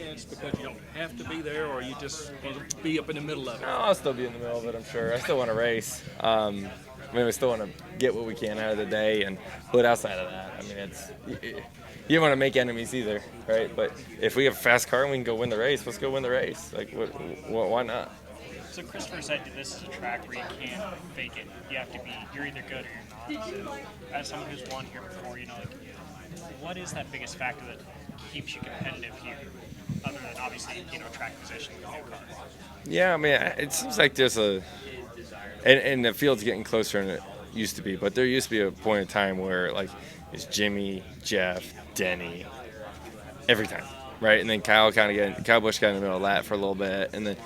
chance because you don't have to be there, or you just want to be up in the middle of it? No, I'll still be in the middle of it, I'm sure. I still want to race. We still want to get what we can out of the day, but outside of that, you don't want to make enemies either, right? But if we have a fast car and we can go win the race, let's go win the race. Like, why not? So Christopher said this is a track where you can't fake it. You're either good or you're not. So as someone who's won here before, what is that biggest factor that keeps you competitive here, other than obviously, track position with the new car? Yeah, it seems like there's and the field's getting closer than it used to be, but there used to be a point in time where, like, it's Jimmy, Jeff, Denny, every time, right? And then Kyle Busch got in the middle of that for a little bit, and then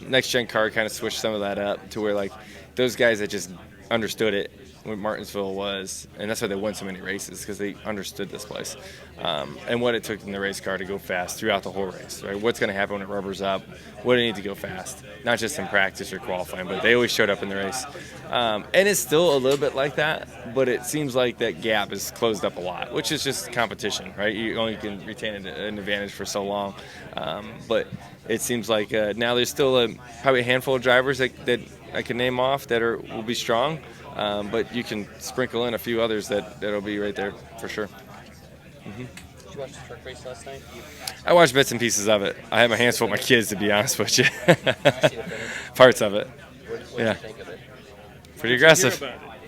next gen car kind of switched some of that up to where, like, those guys that just understood it, what Martinsville was, and that's why they won so many races, because they understood this place and what it took in the race car to go fast throughout the whole race, right? What's going to happen when it rubbers up, what do they need to go fast, not just in practice or qualifying, but they always showed up in the race. And it's still a little bit like that, but it seems like that gap is closed up a lot, which is just competition, right? You only can retain an advantage for so long, but it seems like now there's still probably a handful of drivers that I can name off that will be strong, but you can sprinkle in a few others that'll be right there for sure. Mm-hmm. Did you watch the truck race last night? I watched bits and pieces of it. I had my hands full with my kids, to be honest with you. Parts of it. What did you think of it? Pretty aggressive.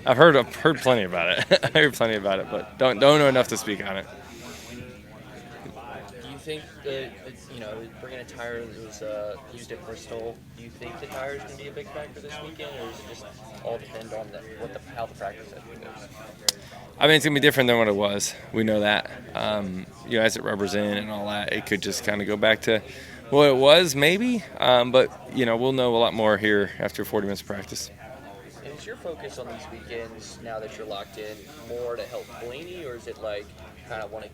I've heard plenty about it. I heard plenty about it, but don't know enough to speak on it. Do you think that bringing a tire that was used at Bristol, do you think the tire is going to be a big factor this weekend, or does it just all depend on how the practice session goes? It's going to be different than what it was. We know that. As it rubbers in and all that, it could just kind of go back to what it was, maybe. But we'll know a lot more here after 40 minutes of practice. And is your focus on these weekends, now that you're locked in, more to help Blaney, or is it like kind of want to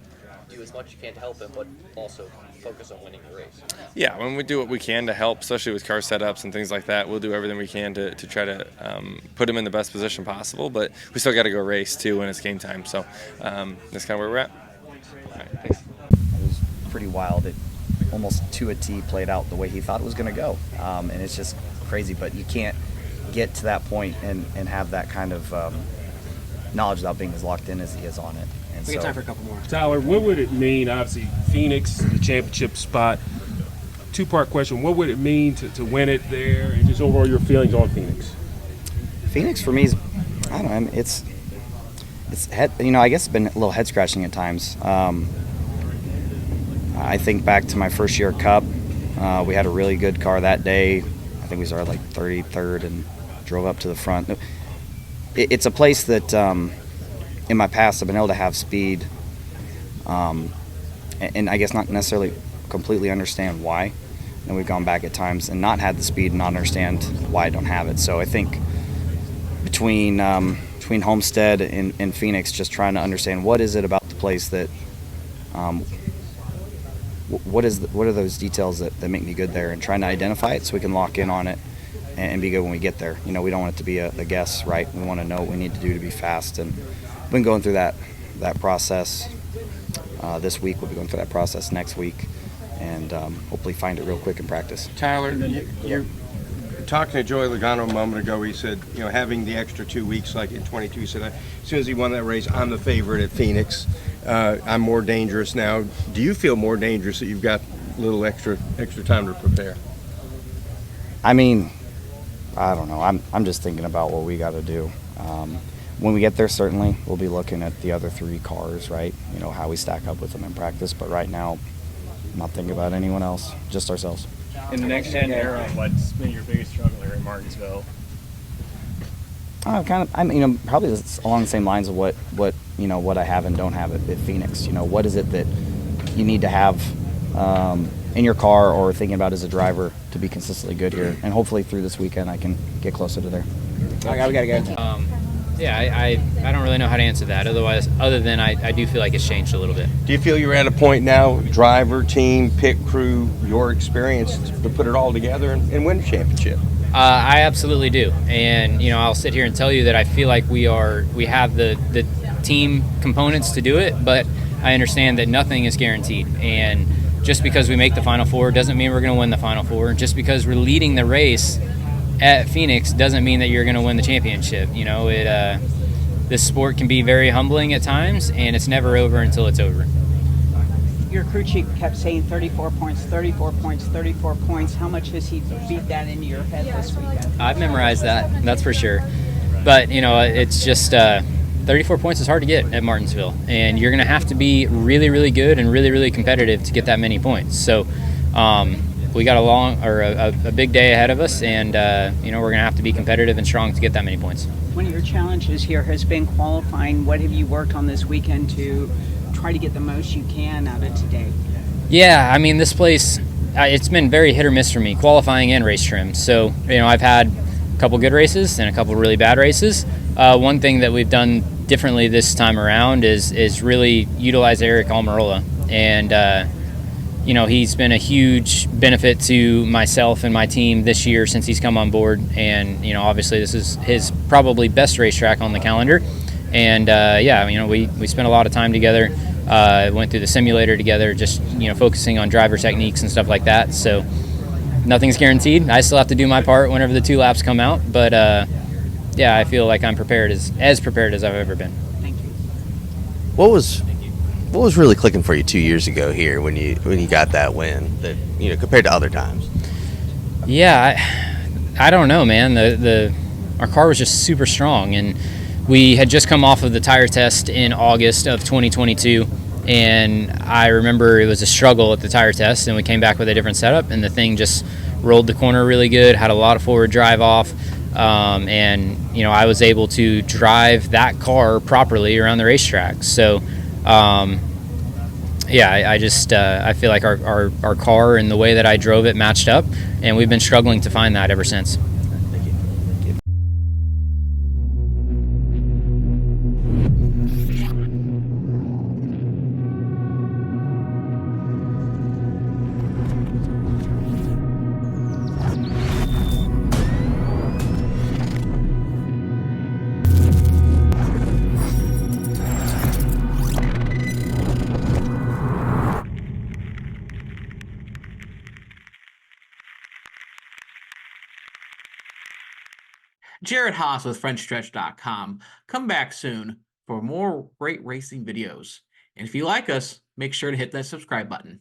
do as much as you can to help him, but also focus on winning the race? Yeah, when we do what we can to help, especially with car setups and things like that, we'll do everything we can to try to put him in the best position possible. But we still got to go race, too, when it's game time. So that's kind of where we're at. All right, thanks. It was pretty wild. It almost to a T played out the way he thought it was going to go. And it's just crazy. But you can't get to that point and have that kind of knowledge without being as locked in as he is on it. We got time for a couple more. Tyler, what would it mean, obviously, Phoenix, the championship spot? Two-part question. What would it mean to win it there, and just overall your feelings on Phoenix? Phoenix for me is, I don't know, it's head, I guess it's been a little head-scratching at times. I think back to my first year at Cup. We had a really good car that day. I think we started like 33rd and drove up to the front. It's a place that in my past I've been able to have speed, and I guess not necessarily completely understand why. And we've gone back at times and not had the speed and not understand why I don't have it. So I think between Homestead and Phoenix, just trying to understand what is it about the place that what are those details that make me good there, and trying to identify it so we can lock in on it and be good when we get there. We don't want it to be a guess, right? We want to know what we need to do to be fast, and we've been going through that process this week. We'll be going through that process next week, and hopefully find it real quick in practice. Tyler, you're talking to Joey Logano a moment ago. He said, having the extra 2 weeks like in 22, he said, as soon as he won that race, I'm the favorite at Phoenix. I'm more dangerous now. Do you feel more dangerous that you've got a little extra time to prepare? I don't know. I'm just thinking about what we got to do. When we get there, certainly we'll be looking at the other three cars, right? How we stack up with them in practice. But right now, I'm not thinking about anyone else, just ourselves. In the next gen era, what's been your biggest struggle here in Martinsville? Probably along the same lines of what I have and don't have at Phoenix. What is it that you need to have in your car or thinking about as a driver to be consistently good here? And hopefully through this weekend I can get closer to there. All right, we got to go. I don't really know how to answer that. Other than I do feel like it's changed a little bit. Do you feel you're at a point now, driver, team, pit crew, your experience, to put it all together and win the championship? I absolutely do, and I'll sit here and tell you that I feel like we have the team components to do it, but I understand that nothing is guaranteed, and just because we make the Final Four doesn't mean we're going to win the Final Four. Just because we're leading the race at Phoenix doesn't mean that you're going to win the championship. You know, this sport can be very humbling at times, and it's never over until it's over. Your crew chief kept saying 34 points, 34 points, 34 points. How much has he beat that into your head this weekend? I've memorized that, that's for sure. But, you know, it's just 34 points is hard to get at Martinsville, and you're going to have to be really, really good and really, really competitive to get that many points. So we got a big day ahead of us, and, you know, we're going to have to be competitive and strong to get that many points. One of your challenges here has been qualifying. What have you worked on this weekend to try to get the most you can out of today? Yeah, I mean, this place, it's been very hit or miss for me, qualifying and race trim. So, you know, I've had a couple good races and a couple really bad races. One thing that we've done differently this time around is really utilize Eric Almirola. And, you know, he's been a huge benefit to myself and my team this year since he's come on board. And, you know, obviously this is his probably best racetrack on the calendar. And, yeah, you know, we spent a lot of time together, went through the simulator together, just, you know, focusing on driver techniques and stuff like that. So nothing's guaranteed. I still have to do my part whenever the 2 laps come out. But, yeah, I feel like I'm prepared as prepared as I've ever been. Thank you. What was really clicking for you 2 years ago here when you got that win, that, you know, compared to other times? Yeah, I don't know, man. Our car was just super strong, and we had just come off of the tire test in August of 2022, and I remember it was a struggle at the tire test, and we came back with a different setup, and the thing just rolled the corner really good, had a lot of forward drive off, and, you know, I was able to drive that car properly around the racetrack. So, yeah, I feel like our car and the way that I drove it matched up, and we've been struggling to find that ever since. Jared Haas with Frontstretch.com. Come back soon for more great racing videos. And if you like us, make sure to hit that subscribe button.